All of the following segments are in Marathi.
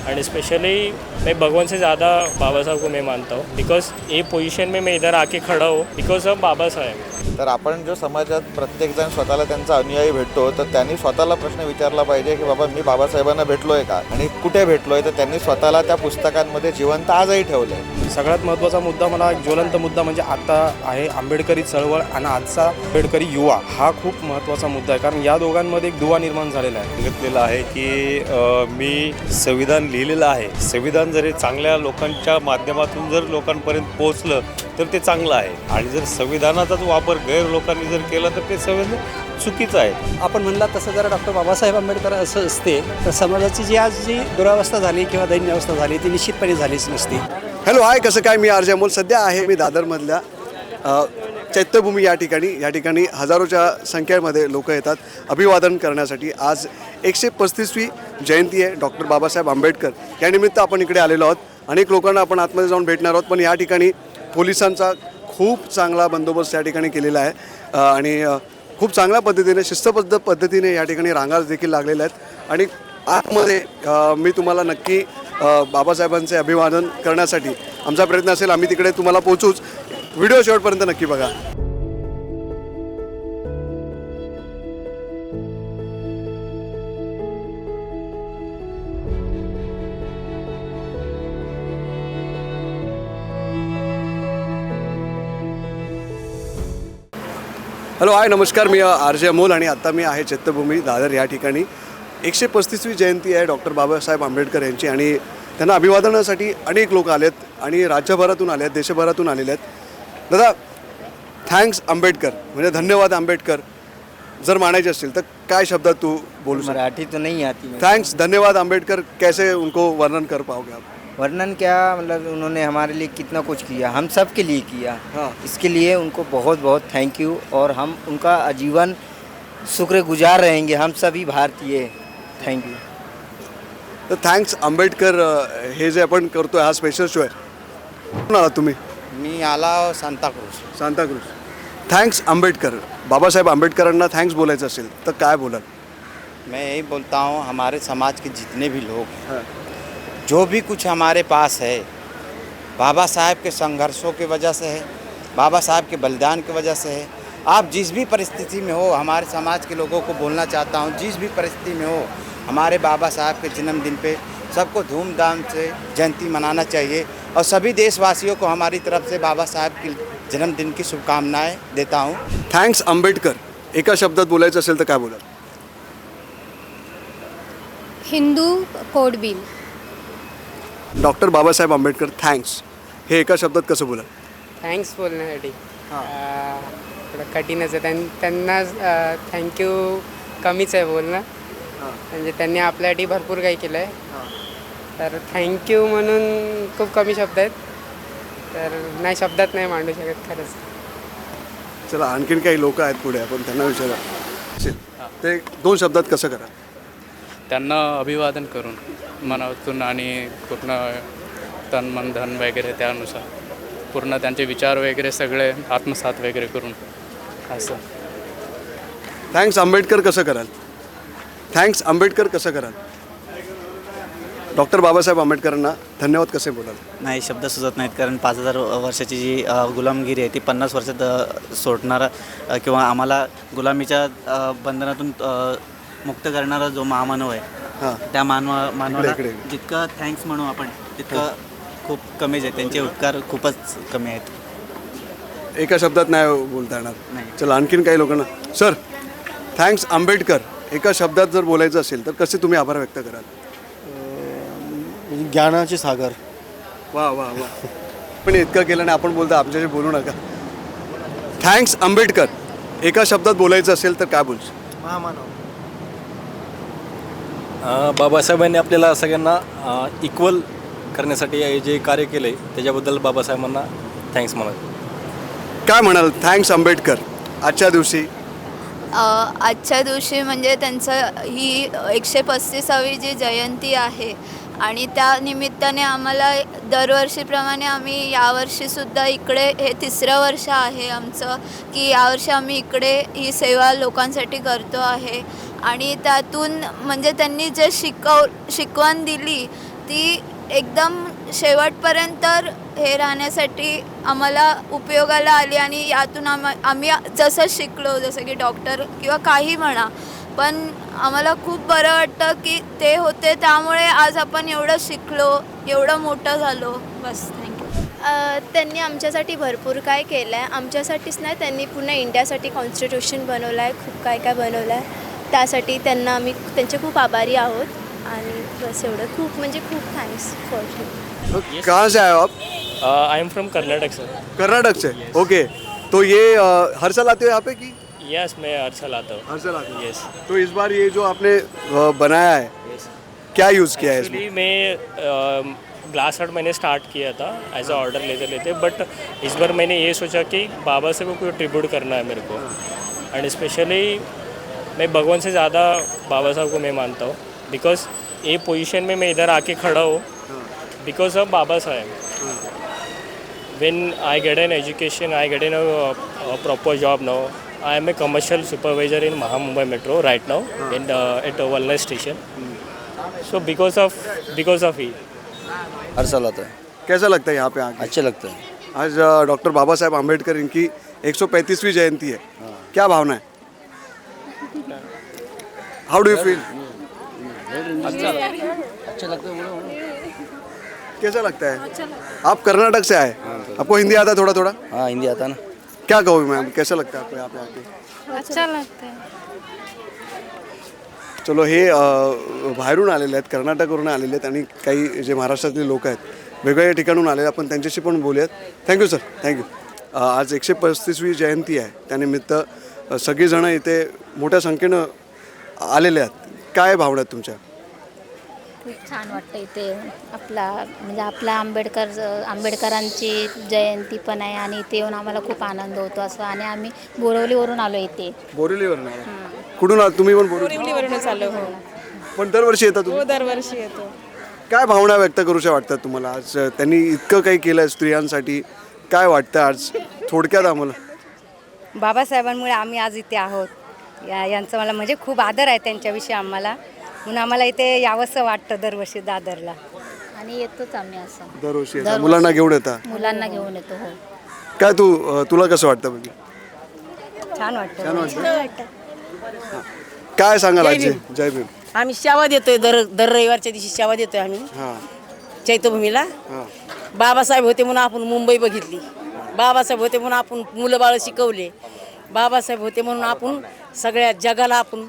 एंड स्पेशली मैं भगवान से ज़्यादा बाबा साहब को मैं मानता हूँ बिकॉज ये पोजीशन में मैं इधर आके खड़ा हूँ बिकॉज ऑफ बाबा साहेब. तर आपण जो समाजात प्रत्येकजण स्वतःला त्यांचा अनुयायी भेटतो तर त्यांनी स्वतःला प्रश्न विचारला पाहिजे की बाबा मी बाबासाहेबांना भेटलोय का आणि कुठे भेटलोय. तर त्यांनी स्वतःला त्या पुस्तकांमध्ये जिवंत आजही ठेवलंय. सगळ्यात महत्त्वाचा मुद्दा मला एक ज्वलंत मुद्दा म्हणजे आता आहे आंबेडकरी चळवळ आणि आजचा आंबेडकरी युवा हा खूप महत्त्वाचा मुद्दा आहे. कारण या दोघांमध्ये एक दुवा निर्माण झालेला आहे. सांगितलेलं आहे की मी संविधान लिहिलेलं आहे. संविधान जर चांगल्या लोकांच्या माध्यमातून जर लोकांपर्यंत पोहोचलं तर ते चांगलं आहे आणि जर संविधानाचाच वापर गैर लोकांनी जर केला तर ते संविधान चुकीचं आहे. आपण म्हणला तसं जर डॉक्टर बाबासाहेब आंबेडकर असं असते तर समाजाची जी दुरावस्था झाली किंवा दैन्यावस्था झाली ती निश्चितपणे झालीच नसती. हॅलो हाय, कसं काय? मी आर.जे. अमोल. सध्या आहे मी दादरमधल्या चैत्यभूमी या ठिकाणी हजारोच्या संख्येमध्ये लोक येतात अभिवादन करण्यासाठी. आज 135वी जयंती आहे डॉक्टर बाबासाहेब आंबेडकर. या निमित्त आपण इकडे आलेलो आहोत. अनेक लोकांना आपण आतमध्ये जाऊन भेटणार आहोत. पण या ठिकाणी पोलिसांचा खूप चांगला बंदोबस्त या ठिकाणी केलेला आहे आणि खूप चांगल्या पद्धतीने शिस्तबद्ध पद्धतीने या ठिकाणी रांगा देखील लागलेल्या आहेत. आणि आतमध्ये मी तुम्हाला नक्की बाबासाहेबांचे अभिवादन करण्यासाठी आमचा प्रयत्न असेल. आम्ही तिकडे तुम्हाला पोहोचूच. व्हिडिओ शेवटपर्यंत नक्की बघा. हॅलो हाय, नमस्कार. मी आर.जे. अमोल आणि आत्ता मी आहे चैत्यभूमी दादर या ठिकाणी. 135वी जयंती आहे डॉक्टर बाबासाहेब आंबेडकर यांची आणि त्यांना अभिवादनासाठी अनेक लोक आलेत आणि राज्यभरातून आले आहेत, देशभरातून आलेले आहेत. दादा, थँक्स आंबेडकर म्हणजे धन्यवाद आंबेडकर जर मानायचे असतील तर काय शब्दात तू बोलू शकतो? मराठी तो नहीं आती. थैंक्स, धन्यवाद आंबेडकर, कैसे उनको वर्णन कर पाओगे आप? वर्णन क्या, मतलब उन्होंने हमारे लिए कितना कुछ किया, हम सब के लिए किया. हाँ. इसके लिए उनको बहुत बहुत थैंक यू और हम उनका आजीवन शुक्रगुजार रहेंगे, हम सभी भारतीय. Thank you. तर थँक्स आंबेडकर हे जे आपण करतोय हा स्पेशल शो आहे. कुठून आलात तुम्ही? मी आला सांताक्रूज. सांताक्रूज. थँक्स आंबेडकर. बाबासाहेब आंबेडकरांना थँक्स बोलायचं असेल तर काय बोलाल? मैं यही बोलता हूँ, हमारे समाज के जितने भी लोग हैं, जो भी कुछ हमारे पास है बाबा साहब के संघर्षों की वजह से है, बाबा साहब के बलिदान की वजह से है. आप जिस भी परिस्थिति में हो, हमारे समाज के लोगों को बोलना चाहता हूँ, जिस भी परिस्थिति में हो, हमारे बाबा साहब के जन्मदिन पे सबको धूमधाम से जयंती मनाना चाहिए. और सभी देशवासियों को हमारी तरफ से बाबा साहब की जन्मदिन की शुभकामनाएं देता हूँ. थँक्स आंबेडकर एका शब्दात बोलायचं असेल तर काय बोलाल? Hindu code bill. Doctor Babasaheb Ambedkar thanks हे एका शब्दात कसं बोलाल? थँक्स बोलण्यासाठी थोडं कठीणच आहे. त्यांना थँक्यू कमीच आहे बोलणं. म्हणजे त्यांनी आपल्यासाठी भरपूर काही केलं आहे. तर थँक्यू म्हणून खूप कमी शब्द आहेत. तर नाही, शब्दात नाही मांडू शकत खरंच. चला, आणखीन काही लोक आहेत पुढे, आपण त्यांना विचारा असेल ते 2 शब्दात कसं करा? त्यांना अभिवादन करून मनातून आणि पूर्ण तन मन धन वगैरे त्यानुसार पूर्ण त्यांचे विचार वगैरे सगळे आत्मसात वगैरे करून असं. थँक्स आंबेडकर कसं कराल? थँक्स आंबेडकर कसं कराल? डॉक्टर बाबासाहेब आंबेडकरांना धन्यवाद कसे बोलाल? नाही, शब्द सुचत नाहीत. कारण 5000 वर्षाची जी गुलामगिरी आहे ती 50 वर्षात सोडणारा किंवा आम्हाला गुलामीच्या बंधनातून मुक्त करणारा जो महामानव आहे त्या मानवाला जितकं थँक्स म्हणू आपण तितकं खूप कमीच आहे. त्यांचे उपकार खूपच कमी आहेत. एका शब्दात नाही बोलता येणार. नाही. चला, आणखीन काही लोकांना. सर, थँक्स आंबेडकर एका शब्दात जर बोलायचं असेल तर कसे तुम्ही आभार व्यक्त कराल? ज्ञानाचे सागर. वा वा वा. पण इतकं केलं नाही, आपण बोलता आमच्याशी बोलू नका. थँक्स आंबेडकर एका शब्दात बोलायचं असेल तर काय बोलशील? महामानव. बाबासाहेबांनी आपल्याला सगळ्यांना इक्वल करण्यासाठी जे कार्य केले त्याच्याबद्दल बाबासाहेबांना थँक्स म्हणत. काय म्हणाल थँक्स आंबेडकर आजच्या दिवशी? आजच्या दिवशी म्हणजे त्यांचं ही 135वी जी जयंती आहे आणि त्या निमित्ताने आम्हाला दरवर्षीप्रमाणे आम्ही यावर्षीसुद्धा इकडे हे 3रं वर्ष आहे आमचं की यावर्षी आम्ही इकडे ही सेवा लोकांसाठी करतो आहे. आणि त्यातून म्हणजे त्यांनी जे शिकवण दिली ती एकदम शेवटपर्यंत हे राहण्यासाठी आम्हाला उपयोगाला आली आणि यातून आम्ही जसं शिकलो, जसं की डॉक्टर किंवा काही म्हणा, पण आम्हाला खूप बरं वाटतं की ते होते, त्यामुळे आज आपण एवढं शिकलो, एवढं मोठं झालो. बस, थँक्यू. त्यांनी आमच्यासाठी भरपूर काय केलं आहे. आमच्यासाठीच नाही, त्यांनी पूर्ण इंडियासाठी कॉन्स्टिट्यूशन बनवलं आहे, खूप काय काय बनवलं आहे. त्यासाठी त्यांना आम्ही त्यांचे खूप आभारी आहोत आणि बस एवढं. खूप म्हणजे खूप थँक्स फॉर यू. कहाँ से आए हो आप? I am from Karnataka sir. Karnataka say, okay. तो ये हर साल आते हो यहाँ पे कि? यस, मैं हर साल आता हूँ. हर साल आते हो. यस. तो इस बार ये जो आपने बनाया है, क्या यूज़ किया है इसमें? एक्चुअली मैं ग्लास आर्ट मैंने स्टार्ट किया था एज अ ऑर्डर लेते लेते, बट इस बार मैंने ये सोचा कि बाबा से को कोई ट्रिब्यूट करना है मेरे को, एंड स्पेशली मैं भगवान से ज़्यादा बाबा साहब को मैं मानता हूँ, बिकॉज ये पोजीशन में मैं इधर आके खड़ा हूँ because of Baba Saheb. When I get an education, I get in a proper job now. I am a commercial supervisor in Maha Mumbai Metro right now at a Wellness station. So because of he. हर साल आता है. कैसा लगता है यहाँ पे आके? अच्छा लगता है. आज डॉक्टर बाबा साहेब आम्बेडकर इनकी 135वीं जयंती है. क्या भावना है? हाउ डू यू फील? अच्छा लगता है. कैसा लगता है? आप कर्नाटक से आए, आपको हिंदी आता है थोड़ा थोड़ा? हाँ, हिंदी आता ना. क्या कहोगे मैम, कैसा लगता है आपको यहाँ पे आके? अच्छा लगता है. चलो, हे बाहेरून आलेले आहेत, कर्नाटकवरून आलेले आहेत आणि काही जे महाराष्ट्रातले लोक आहेत वेगवेगळ्या ठिकाणून आलेले, आपण त्यांच्याशी पण बोलूयात. Thank you sir, thank you. आज 135वी जयंती आहे, त्यानिमित्त सगळीजणं इथे मोठ्या संख्येनं आलेले आहेत. काय भावना आहेत तुमच्या? खूप छान वाटतं इथे. आपला आंबेडकरांची जयंती पण आहे आणि इथे येऊन आम्हाला खूप आनंद होतो असं. आणि आम्ही बोरिवलीवरून आलो इथे. बोरिवलीवरून आला? कुठून आला तुम्ही? पण बोरिवलीवरूनच आलो. पण दरवर्षी येतात तुम्ही? हो, दरवर्षी येतो. काय भावना व्यक्त करूशा वाटतात तुम्हाला? आज त्यांनी इतकं काही केलं आहे स्त्रियांसाठी, काय वाटतं आज थोडक्यात आम्हाला? बाबासाहेबांमुळे आम्ही आज इथे आहोत. यांचं मला म्हणजे खूप आदर आहे त्यांच्याविषयी आम्हाला, म्हणून आम्हाला इथे यावंसं वाटतं दरवर्षी दादरला. आणि येतोच आम्ही असं. दरवर्षी येतात. मुलांना घेऊन येतात? मुलांना घेऊन येतो. हो. काय तुला कसं वाटतं म्हणजे? छान वाटतं. छान वाटतं. काय सांगाल आजी? जय भीम. आम्ही सेवा देतोय दर रविवारच्या दिवशी सेवा देतोय आम्ही हां चैत्यभूमीला. हां. बाबासाहेब होते म्हणून आपण मुंबई बघितली. बाबासाहेब होते म्हणून आपण मुलं बाळ शिकवले. बाबासाहेब होते म्हणून आपण सगळ्या जगाला आपण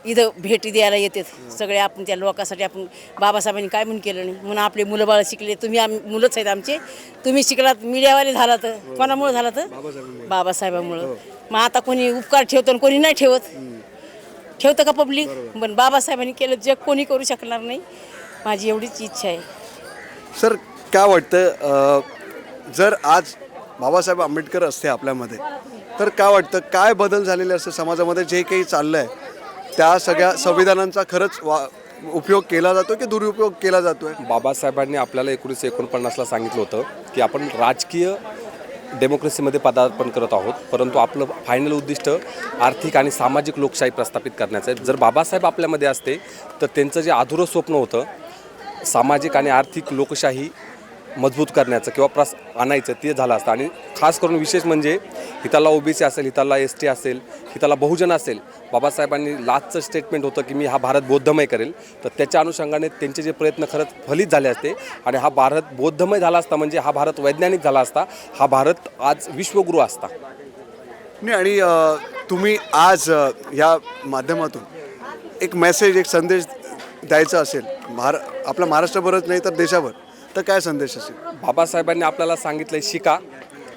इथं भेटी द्यायला येते सगळे. आपण त्या लोकांसाठी आपण बाबासाहेबांनी काय म्हणून केलं नाही म्हणून आपले मुलं बाळ शिकले. तुम्ही मुलंच आहेत आमचे. तुम्ही शिकलात, मीडियावाले झाला तर कोणामुळे झाला तर बाबासाहेबांमुळं. मग आता कोणी उपकार ठेवतं आणि कोणी नाही ठेवत. ठेवतं का पब्लिक? पण बाबासाहेबांनी केलं जग कोणी करू शकणार नाही. माझी एवढीच इच्छा आहे. सर, काय वाटतं जर आज बाबासाहेब आंबेडकर असते आपल्यामध्ये तर काय वाटतं, काय बदल झालेले असतं समाजामध्ये? जे काही चाललं आहे त्या सगळ्या संविधानांचा खरंच उपयोग केला जातो की दुरुपयोग केला जातो आहे? बाबासाहेबांनी आपल्याला 1949ला सांगितलं होतं की आपण राजकीय डेमोक्रेसीमध्ये पदार्पण करत आहोत, परंतु आपलं फायनल उद्दिष्ट आर्थिक आणि सामाजिक लोकशाही प्रस्थापित करण्याचं आहे. जर बाबासाहेब आपल्यामध्ये असते तर त्यांचं जे अधुरं स्वप्न होतं सामाजिक आणि आर्थिक लोकशाही मजबूत करण्याचं किंवा आणायचं ते झालं असतं. आणि खास करून विशेष म्हणजे हिताला ओबीसी असेल, हिताला ST असेल, हिताला बहुजन असेल, बाबासाहेबांनी लास्टचं स्टेटमेंट होतं की मी हा भारत बौद्धमय करेल. तर त्याच्या अनुषंगाने त्यांचे जे प्रयत्न खरंच फलित झाले असते आणि हा भारत बौद्धमय झाला असता म्हणजे हा भारत वैज्ञानिक झाला असता, हा भारत आज विश्वगुरू असता. नाही, आणि तुम्ही आज या माध्यमातून एक मेसेज, एक संदेश द्यायचा असेल आपल्या महाराष्ट्राभरच नाही तर देशाभर, तर काय संदेश असेल? बाबासाहेबांनी आपल्याला सांगितलं आहे शिका,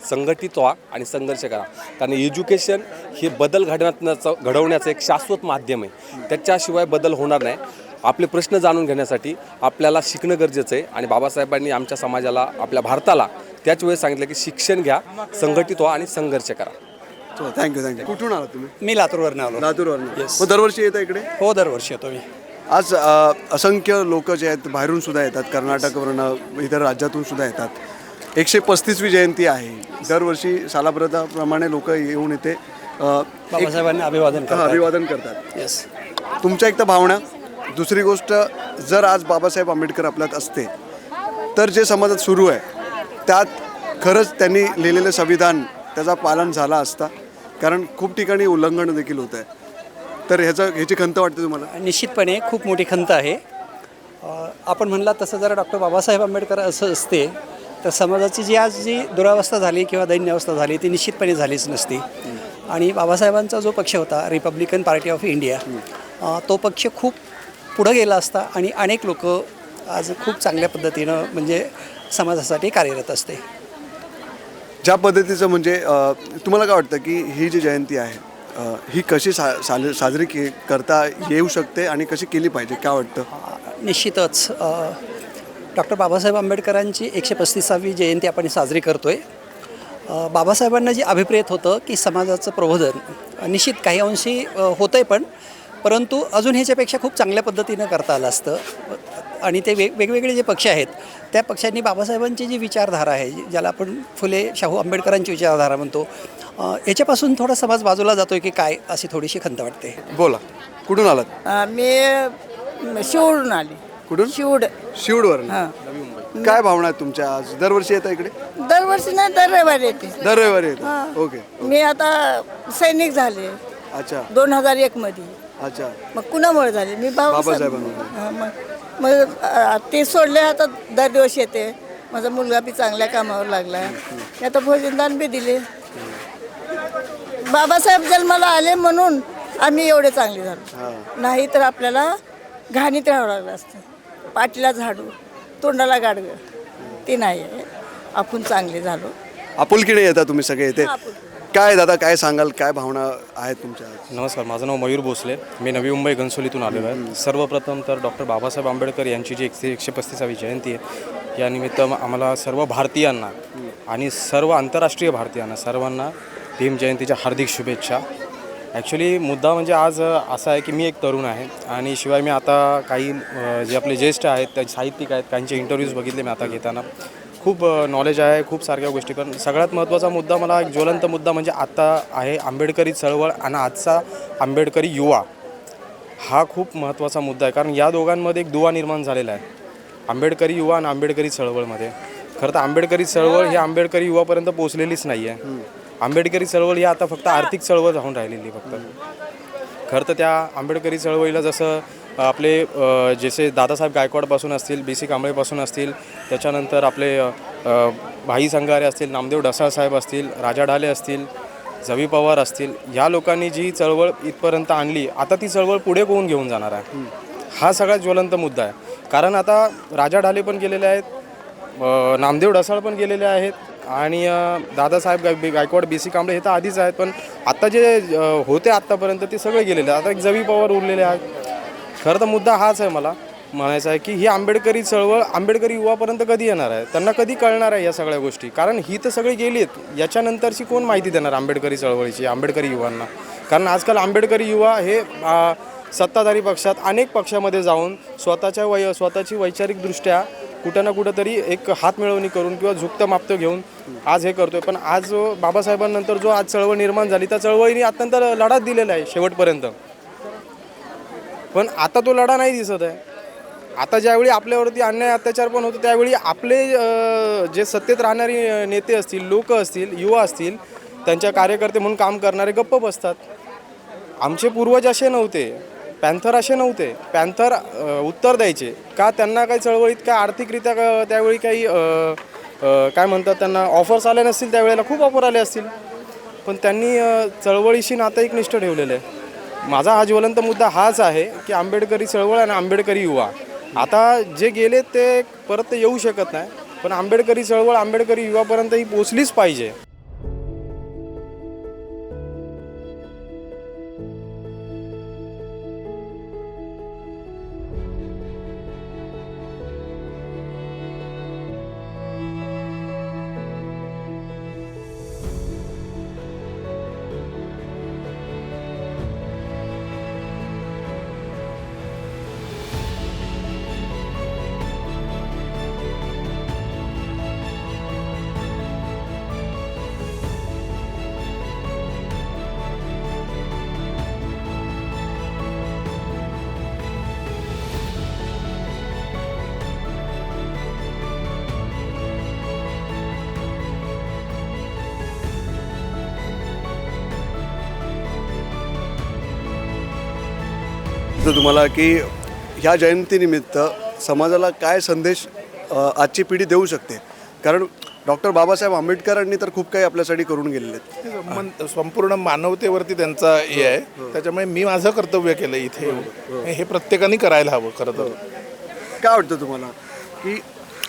संघटित व्हा आणि संघर्ष करा. कारण एज्युकेशन हे बदल घडवण्याचं एक शाश्वत माध्यम आहे. त्याच्याशिवाय बदल होणार नाही. आपले प्रश्न जाणून घेण्यासाठी आपल्याला शिकणं गरजेचं आहे. आणि बाबासाहेबांनी आमच्या समाजाला, आपल्या भारताला त्याच वेळेस सांगितलं की शिक्षण घ्या, संघटित व्हा आणि संघर्ष करा. थँक्यू. कुठून आला तुम्ही? मी लातूरवरून आलो. लातूरवरून. मग दरवर्षी येतं इकडे? हो, दरवर्षी येतो मी. आज असंख्य लोक जे आहेत बाहेरून सुद्धा येतात, कर्नाटकवरून, इतर राज्यातून सुद्धा येतात. 135वी जयंती आहे. दरवर्षी सालाप्रमाणे लोक येऊन इथे बाबासाहेबांना अभिवादन करतात. येस. तुमच्या एक तर भावना? दुसरी गोष्ट, जर आज बाबासाहेब आंबेडकर आपल्यात असते तर जे समाजात सुरू आहे त्यात खरंच त्यांनी लिहिलेलं संविधान त्याचा पालन झाला असता, कारण खूप ठिकाणी उल्लंघन देखील होत आहे. तर ह्याची खंत वाटते तुम्हाला? निश्चितपणे खूप मोठी खंत आहे. आपण म्हणला तसं जर डॉक्टर बाबासाहेब आंबेडकर असं असते तर समाजाची जी दुरावस्था झाली किंवा दैन्यावस्था झाली ती निश्चितपणे झालीच नसती. आणि बाबासाहेबांचा जो पक्ष होता रिपब्लिकन पार्टी ऑफ इंडिया, तो पक्ष खूप पुढं गेला असता आणि अनेक लोक आज खूप चांगल्या पद्धतीनं म्हणजे समाजासाठी कार्यरत असते. ज्या पद्धतीचं म्हणजे तुम्हाला काय वाटतं की ही जी जयंती आहे ही कशी साजरी करता येऊ शकते आणि कशी केली पाहिजे, काय वाटतं? निश्चितच डॉक्टर बाबासाहेब आंबेडकरांची 135वी जयंती आपण साजरी करतो आहे. बाबासाहेबांना जे अभिप्रेत होतं की समाजाचं प्रबोधन निश्चित काही अंशी होतं आहे, परंतु अजून ह्याच्यापेक्षा खूप चांगल्या पद्धतीनं करता आलं असतं. आणि ते वेगवेगळे जे पक्ष आहेत त्या पक्षांनी बाबासाहेबांची जी विचारधारा आहे, ज्याला आपण फुले शाहू आंबेडकरांची विचारधारा म्हणतो, याच्यापासून थोडा समाज बाजूला जातोय की काय अशी थोडीशी खंत वाटते. बोला, कुठून आलात? मी शिवडून आली. कुठून? शिवडवरून. काय भावना आहेत तुमच्या? आज दरवर्षी येता इकडे? दरवर्षी नाही, दर रविवारी येते. दर रविवारी येतात. ओके. मी आता सैनिक झाले. अच्छा. 2001 मध्ये. अच्छा. मग कुणामुळे झाले? मी बाबासाहेबांमुळे. मग ते सोडले, आता दर दिवस येते. माझा मुलगा बी चांगल्या कामावर लागला. मी आता भोजनदान बी दिले. बाबासाहेब जन्माला आले म्हणून आम्ही एवढे चांगले झालो. नाही तर आपल्याला घाणीत राहावं लागलं असतं. पाठीला झाडू, तोंडाला गाडगं, ते नाही आहे. आपण चांगले झालो. आपुलकीने येता तुम्ही सगळे इथे. काय दादा, काय सांगाल, काय भावना आहेत तुमच्या? नमस्कार, माझं नाव मयूर भोसले. मी नवी मुंबई घनसोलीतून आलेलो आहे. सर्वप्रथम तर डॉक्टर बाबासाहेब आंबेडकर यांची जी 135वी जयंती आहे, यानिमित्त आम्हाला सर्व भारतीयांना आणि सर्व आंतरराष्ट्रीय भारतीयांना सर्वांना भीम जयंतीच्या हार्दिक शुभेच्छा. ॲक्च्युली मुद्दा म्हणजे आज असा आहे की मी एक तरुण आहे आणि शिवाय मी आता काही जे आपले ज्येष्ठ आहेत, त्या साहित्यिक आहेत, त्यांचे इंटरव्ह्यूज बघितले मी आता घेताना. खूप नॉलेज आहे, खूप सारख्या गोष्टी. पण सगळ्यात महत्त्वाचा मुद्दा, मला एक ज्वलंत मुद्दा म्हणजे आता आहे आंबेडकरी चळवळ आणि आजचा आंबेडकरी युवा, हा खूप महत्त्वाचा मुद्दा आहे. कारण या दोघांमध्ये एक दुवा निर्माण झालेला आहे, आंबेडकरी युवा आणि आंबेडकरी चळवळमध्ये. खरं तर आंबेडकरी चळवळ ही आंबेडकरी युवापर्यंत पोहोचलेलीच नाही आहे. आंबेडकरी चळवळ ही आता फक्त आर्थिक चळवळ राहून राहिलेली फक्त. खरं तर त्या आंबेडकरी चळवळीला जसं आपले जसे दादासाहेब गायकवाडपासून असतील, BC कांबळेपासून असतील, त्याच्यानंतर आपले भाई संगारे असतील, नामदेव ढसाळसाहेब असतील, राजा ढाले असतील, जवी पवार असतील, या लोकांनी जी चळवळ इथपर्यंत आणली, आता ती चळवळ पुढे कोण घेऊन जाणार आहे, हा सगळ्यात ज्वलंत मुद्दा आहे. कारण आता राजा ढाले पण गेलेले आहेत, नामदेव ढसाळ पण गेलेले आहेत आणि दादासाहेब गायकवाड, BC कांबळे हे तर आधीच आहेत. पण आता जे होते आत्तापर्यंत ते सगळे गेलेले आहेत. आता एक जवी पवार उरलेले आहेत. खरं तर मुद्दा हाच आहे मला म्हणायचा आहे की ही आंबेडकरी चळवळ आंबेडकरी युवापर्यंत कधी येणार आहे, त्यांना कधी कळणार आहे या सगळ्या गोष्टी. कारण ही तर सगळी गेली आहेत, याच्यानंतरची कोण माहिती देणार आंबेडकरी चळवळीची आंबेडकरी युवांना. कारण आजकाल आंबेडकरी युवा हे सत्ताधारी पक्षात, अनेक पक्षामध्ये जाऊन स्वतःची वैचारिकदृष्ट्या कुठं ना कुठं तरी एक हातमिळवणी करून किंवा झुकतं मापतं घेऊन आज हे करतोय. पण आज जो बाबासाहेबांनंतर जो आज चळवळ निर्माण झाली, त्या चळवळीने अत्यंत लढा दिलेला आहे शेवटपर्यंत. पण आता तो लढा नाही दिसत आहे. आता ज्यावेळी आपल्यावरती अन्याय अत्याचार पण होतो, त्यावेळी आपले जे सत्तेत राहणारी नेते असतील, लोक असतील, युवा असतील, त्यांच्या कार्यकर्ते म्हणून काम करणारे गप्प बसतात. आमचे पूर्वज असे नव्हते, पॅन्थर असे नव्हते. पॅन्थर उत्तर द्यायचे का, त्यांना काही चळवळीत काय आर्थिकरित्या त्यावेळी काही काय म्हणतात त्यांना ऑफर्स आले नसतील, त्यावेळेला खूप ऑफर आले असतील, पण त्यांनी चळवळीशी नातं एक निष्ठ ठेवलेलं आहे. माझा हा ज्वलंत मुद्दा हाच आहे की आंबेडकरी चळवळ आणि आंबेडकरी युवा, आता जे गेले ते परत येऊ शकत नाही, पण आंबेडकरी चळवळ आंबेडकरी युवापर्यंत ही पोचलीच पाहिजे. वाटतं तुम्हाला की ह्या जयंतीनिमित्त समाजाला काय संदेश आजची पिढी देऊ शकते? कारण डॉक्टर बाबासाहेब आंबेडकरांनी तर खूप काही आपल्यासाठी करून गेलेले आहेत. संपूर्ण मानवतेवरती त्यांचा हे आहे, त्याच्यामुळे मी माझं कर्तव्य केलं इथे येऊन. हे प्रत्येकाने करायला हवं खरं तर. काय वाटतं तुम्हाला की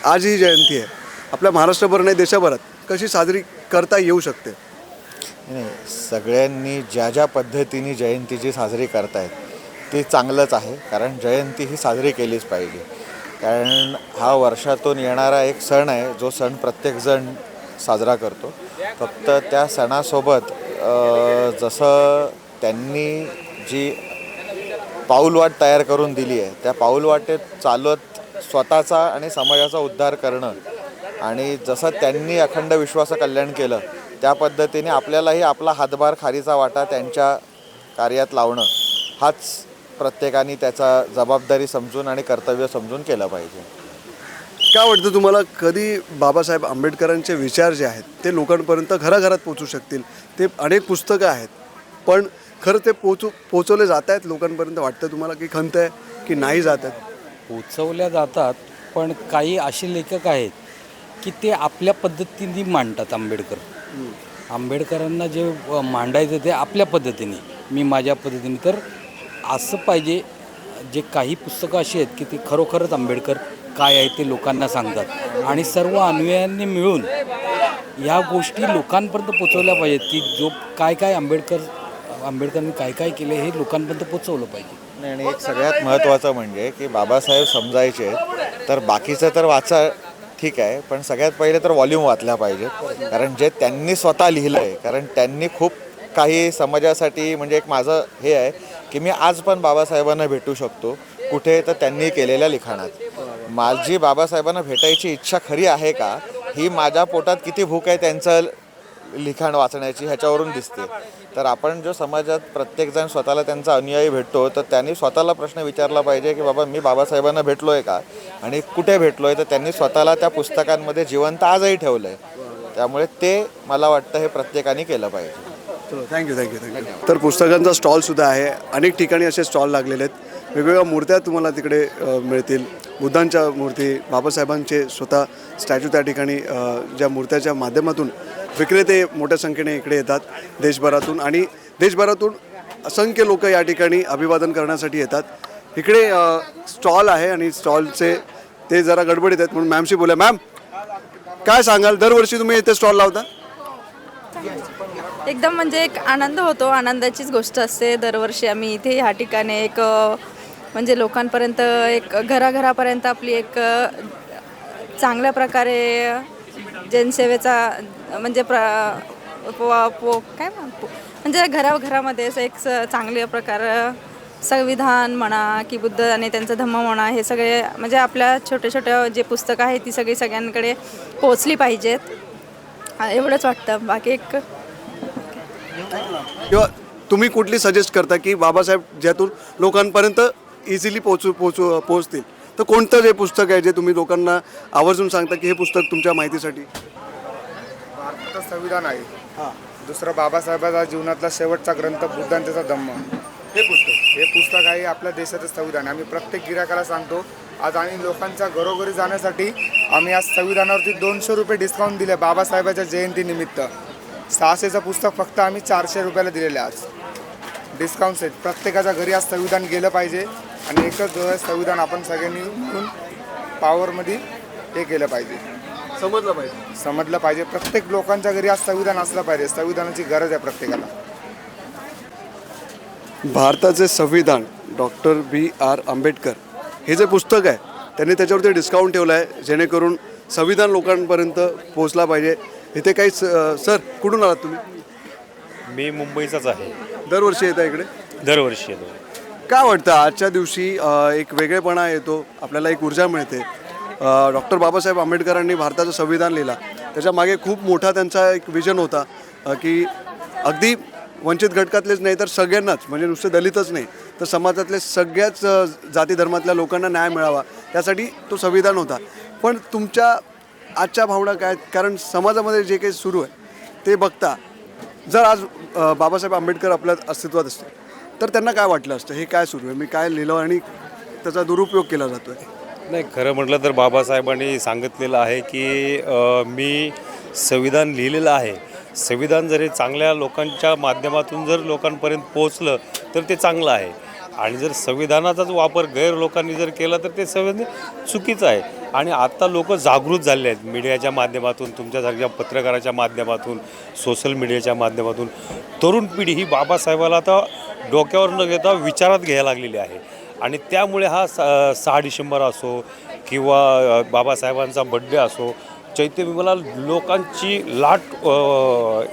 आज ही जयंती आहे आपल्या महाराष्ट्रभर नाही देशाभरात कशी साजरी करता येऊ शकते? नाही, सगळ्यांनी ज्या ज्या पद्धतीने जयंतीची साजरी करतायत ते चांगलंच आहे, कारण जयंती ही साजरी केलीच पाहिजे. कारण हा वर्षातून येणारा एक सण आहे, जो सण प्रत्येकजण साजरा करतो. फक्त त्या सणासोबत जसं त्यांनी जी पाऊलवाट तयार करून दिली आहे, त्या पाऊलवाटेत चालत स्वतःचा आणि समाजाचा उद्धार करणं, आणि जसं त्यांनी अखंड विश्वाचं कल्याण केलं त्या पद्धतीने आपल्यालाही आपला हातभार खारीचा वाटा त्यांच्या कार्यात लावणं, हाच प्रत्येकाने त्याचा जबाबदारी समजून आणि कर्तव्य समजून केलं पाहिजे. काय वाटतं तुम्हाला, कधी बाबासाहेब आंबेडकरांचे विचार जे आहेत ते लोकांपर्यंत घराघरात पोचू शकतील? ते अनेक पुस्तकं आहेत, पण खरं ते पोचवले जात आहेत लोकांपर्यंत? वाटतं तुम्हाला की खंत आहे की नाही जात आहेत? पोचवल्या जातात, पण काही असे लेखक आहेत की ते आपल्या पद्धतीने मांडतात. आंबेडकरांना जे मांडायचं ते आपल्या पद्धतीने, मी माझ्या पद्धतीने. तर असं पाहिजे, जे काही पुस्तकं अशी आहेत की ते खरोखरच आंबेडकर काय आहे ते लोकांना सांगतात, आणि सर्व अन्वयांनी मिळून या गोष्टी लोकांपर्यंत पोचवल्या पाहिजेत की जो काय काय आंबेडकरांनी काय काय केलं हे लोकांपर्यंत पोचवलं पाहिजे. आणि एक सगळ्यात महत्त्वाचं म्हणजे की बाबासाहेब समजायचे तर बाकीचं तर वाचा ठीक आहे, पण सगळ्यात पहिले तर व्हॉल्यूम वाचल्या पाहिजे. कारण जे त्यांनी स्वतः लिहिलं आहे, कारण त्यांनी खूप काही समाजासाठी, म्हणजे एक माझं हे आहे की मी आज पण बाबासाहेबांना भेटू शकतो कुठे, तर त्यांनी केलेल्या लिखाणात. माझी बाबासाहेबांना भेटायची इच्छा खरी आहे का, ही माझ्या पोटात किती भूक आहे त्यांचं लिखाण वाचण्याची ह्याच्यावरून दिसते. तर आपण जो समाजात प्रत्येकजण स्वतःला त्यांचा अनुयायी भेटतो, तर त्यांनी स्वतःला प्रश्न विचारला पाहिजे की बाबा मी बाबासाहेबांना भेटलो आहे का, आणि कुठे भेटलो आहे. तर त्यांनी स्वतःला त्या पुस्तकांमध्ये जिवंत आजही ठेवलं आहे. त्यामुळे ते मला वाटतं हे प्रत्येकाने केलं पाहिजे. थँक्यू. तर पुस्तकांचा स्टॉलसुद्धा आहे, अनेक ठिकाणी असे स्टॉल लागलेले आहेत. वेगवेगळ्या मूर्त्या तुम्हाला तिकडे मिळतील, बुद्धांच्या मूर्ती, बाबासाहेबांचे स्वतः स्टॅच्यू त्या ठिकाणी, ज्या मूर्त्याच्या माध्यमातून विक्रेते मोठ्या संख्येने इकडे येतात देशभरातून, आणि देशभरातून असंख्य लोक या ठिकाणी अभिवादन करण्यासाठी येतात. इकडे स्टॉल आहे आणि स्टॉलचे ते जरा गडबडीत आहेत, म्हणून मॅमशी बोला. मॅम, काय सांगाल, दरवर्षी तुम्ही इथे स्टॉल लावता? एकदम म्हणजे एक आनंद होतो, आनंदाचीच गोष्ट असते. दरवर्षी आम्ही इथे ह्या ठिकाणी एक म्हणजे लोकांपर्यंत, एक घराघरापर्यंत आपली एक चांगल्या प्रकारे जनसेवेचा म्हणजे काय म्हणतो, म्हणजे घराघरामध्ये असं एक चांगल्या प्रकार संविधान म्हणा की बुद्ध आणि त्यांचा धम्म म्हणा, हे सगळे म्हणजे आपल्या छोट्या छोट्या जे पुस्तकं आहेत ती सगळी सगळ्यांकडे पोचली पाहिजेत, एवढंच वाटतं. बाकी एक किंवा तुम्ही कुठली सजेस्ट करता की बाबासाहेब ज्यातून लोकांपर्यंत इझिली पोचतील, तर कोणतं जे पुस्तक आहे जे तुम्ही लोकांना आवर्जून सांगता की हे पुस्तक तुमच्या माहितीसाठी? भारताचं संविधान आहे, दुसरं बाबासाहेबांचा जीवनातला शेवटचा ग्रंथ बुद्धांचा धम्म, हे पुस्तक आहे आपल्या देशाचं संविधान. आम्ही प्रत्येक गिऱ्हाईकाला सांगतो. आज आम्ही लोकांच्या घरोघरी जाण्यासाठी आम्ही आज संविधानावरती 200 रुपये डिस्काउंट दिले बाबासाहेबाच्या जयंतीनिमित्त. 600चं पुस्तक फक्त आम्ही 400 रुपयाला दिलेलं आहे आज डिस्काउंट्स आहेत. प्रत्येकाच्या घरी आज संविधान गेलं पाहिजे, आणि एकच जो आहे संविधान आपण सगळ्यांनी मिळून पॉवरमध्ये हे केलं पाहिजे, समजलं पाहिजे. प्रत्येक लोकांच्या घरी आज संविधान असलं पाहिजे, संविधानाची गरज आहे प्रत्येकाला. भारताचे संविधान डॉक्टर B.R. आंबेडकर हे जे पुस्तक आहे त्यांनी त्याच्यावरती डिस्काउंट ठेवलं आहे, जेणेकरून संविधान लोकांपर्यंत पोहोचला पाहिजे. इथे काही सर, कुठून आलात तुम्ही? मी मुंबईचाच आहे. दरवर्षी येता इकडे? दरवर्षी येतो. काय वाटतं आजच्या दिवशी एक वेगळेपणा येतो, आपल्याला एक ऊर्जा मिळते. डॉक्टर बाबासाहेब आंबेडकरांनी भारताचं संविधान लिहिला, त्याच्या मागे खूप मोठा त्यांचा एक विजन होता की अगदी वंचित घटकातलेच नाही तर सगळ्यांनाच, म्हणजे नुसते दलितच नाही तर समाजातले सगळ्याच जाती धर्मातल्या लोकांना न्याय मिळावा, त्यासाठी तो संविधान होता. पण तुमच्या आजच्या भावना काय? कारण समाजामध्ये जे काही सुरू आहे ते बघता, जर आज बाबासाहेब आंबेडकर आपल्या अस्तित्वात असते तर त्यांना काय वाटलं असतं हे काय सुरू आहे, मी काय लिहिलं आणि त्याचा दुरुपयोग केला जातो आहे? नाही, खरं म्हटलं तर बाबासाहेबांनी सांगितलेलं आहे की मी संविधान लिहिलेलं आहे. संविधान जरी चांगल्या लोकांच्या माध्यमातून जर लोकांपर्यंत पोहोचलं तर ते चांगलं आहे, आणि जर संविधानाचाच वापर गैर लोकांनी जर केला तर ते संविधान चुकीचं आहे. आणि आत्ता लोक जागृत झाले आहेत मीडियाच्या माध्यमातून, तुमच्यासारख्या पत्रकाराच्या माध्यमातून, सोशल मीडियाच्या माध्यमातून. तरुण पिढी ही बाबासाहेबाला आता डोक्यावर न घेता विचारात घ्यायला लागलेली आहे. आणि त्यामुळे हा 6 डिसेंबर असो किंवा बाबासाहेबांचा बड्डे असो, चैत्यभूमीला लोकांची लाट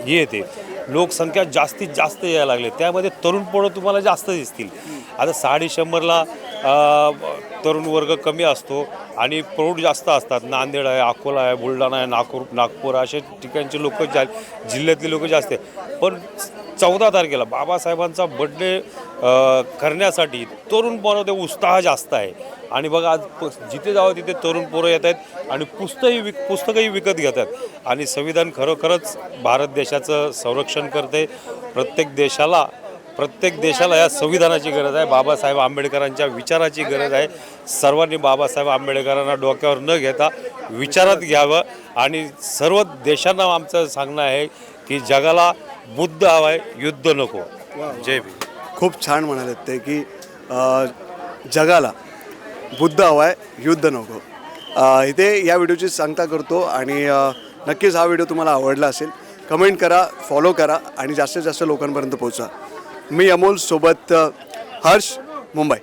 येते, लोकसंख्या जास्तीत जास्त यायला लागली. त्यामध्ये तरुण पोरं तुम्हाला जास्त दिसतील. आता 6 डिसेंबरला तरुण वर्ग कमी असतो आणि प्रौढ जास्त असतात. नांदेड आहे, अकोला आहे, बुलढाणा आहे, नागपूर अशा ठिकाणचे लोक जिल्ह्यातले लोक जास्त आहे. पण 14 तारखेला बाबासाहेबांचा बड्डे करण्यासाठी तरुण पोरांमध्ये उत्साह जास्त आहे. आणि बघा आज जिथे जावं तिथे तरुण पोरं येत आहेत आणि पुस्तकही विकत घेतात. आणि संविधान खरोखरच भारत देशाचं संरक्षण करते. प्रत्येक देशाला या संविधानाची गरज आहे, बाबासाहेब आंबेडकरांच्या विचाराची गरज आहे. सर्वांनी बाबासाहेब आंबेडकरांना डोक्यावर न घेता विचारात घ्यावं. आणि सर्व देशांना आमचं सांगणं आहे की जगाला बुद्ध हवा आहे, युद्ध नको. जय भीम. खूप छान म्हणाले ते की जगाला बुद्ध हवा आहे, युद्ध नको. इथे या व्हिडिओची सांगता करतो आणि नक्कीच हा व्हिडिओ तुम्हाला आवडला असेल. कमेंट करा, फॉलो करा आणि जास्तीत जास्त लोकांपर्यंत पोहोचा. मी अमोल सोबत हर्ष, मुंबई.